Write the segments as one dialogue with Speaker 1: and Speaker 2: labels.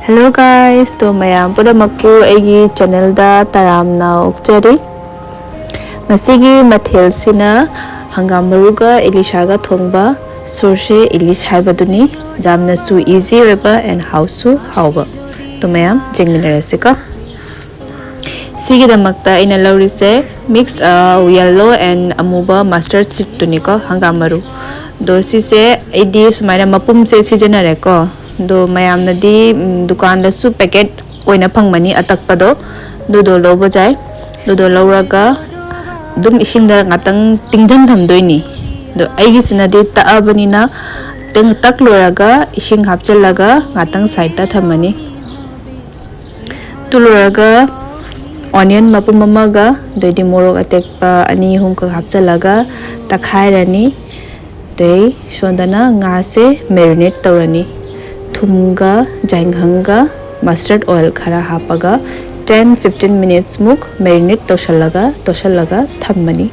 Speaker 1: Hello guys, to mayam pudamagpu aigi channel da taramna okjari. Ngasigi mathel sina hangam maru ga elisha ga thongba shorshe elish haibaduni jamna su easy oiba and how su hauba. To mayam jengminarase ka. Sigi damakta ina laurise mixed yellow and amuba mustard seed tuni ko hangam maru. Do si se edi sumaina mapum se sijanare ko. Do mayam nadi dukan da su packet oina phangmani atakpado do lobo jai do lauraga dum ising da ngatang tingjan thamdoini do aigi sinadi taabani na teng tak loraga ising hapchalaga ngatang side ta thamani tuloraga onion mapum mamaga doidi morok atekpa ani hum ka hapchalaga takhairani dei sondana nga se marinate tawrani thongba janghanga mustard oil khara hapaga 10-15 minutes muk marinate toshalaga thammani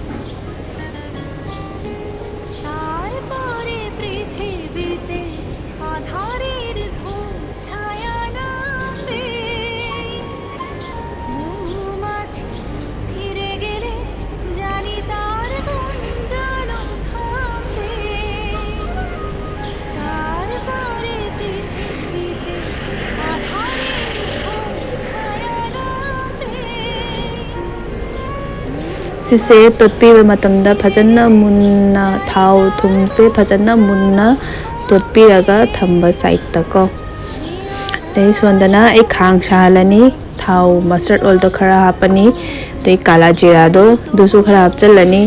Speaker 1: sise totpi matamda phajana munna thau thum se phajana munna totpi raga thamba side ta ko dei sondana ei khang shalani thau mustard oil to khara hapani dei kala jira do dusu khara hapchalani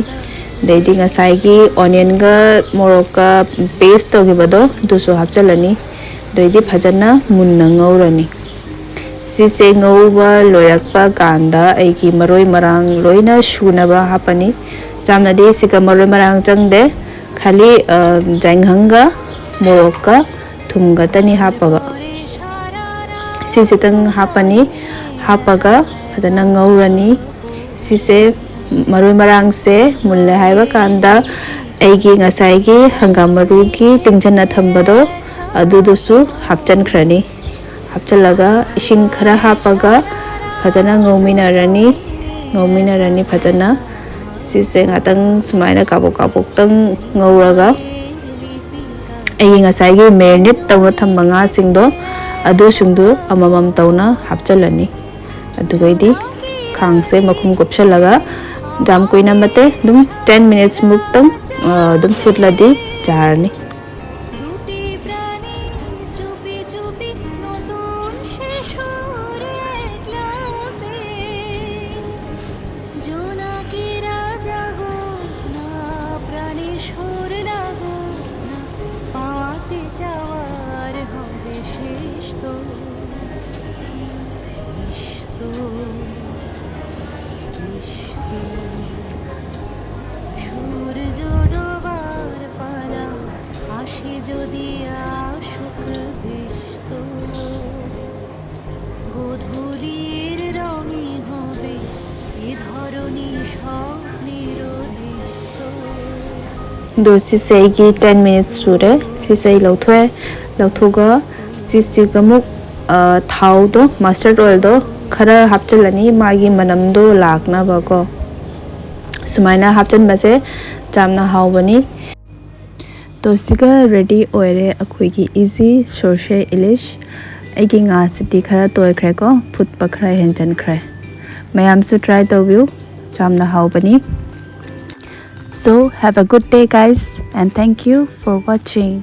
Speaker 1: dei dinga sai gi onion ga morok ka paste to gibado dusu hapchalani dei di phajana munna ngaurani sise ngauba loyakpa kanda aigi maroi marang loina shunaba hapani jamnadi sika maroi marang changde khali janghanga morokka thumga tani hapaga sise tang hapani hapaga phajana ngaurani sise maroi marang se mulle haiba kanda aigi ngasai gi hangam maru gi tingjanna thambado adudusu hapchan khrani hapchalaga ising khara hapaga phajana ngauminarani phajana sise ngatang sumaina kabok tang ngauraga ai ngasai gi marinate tawna thamanga singdo adu sungdu amamam tawna hapchalani adugaidi khangse makhum kopchalaga jam koina mate dum 10 minutes muktang dum futladi jarni do sise gi 10 minutes sure sise lauthoga sise gamuk thau do mustard oil do khara hapchalani magi manam do lakna ba ko sumaina hapchan base jamna haubani to siga ready oire akhoi gi easy shorshe elish agi nga siti khara toy khre ko phut pa khra henchan khre mayam su try to view jamna haubani. So have a good day guys and thank you for watching.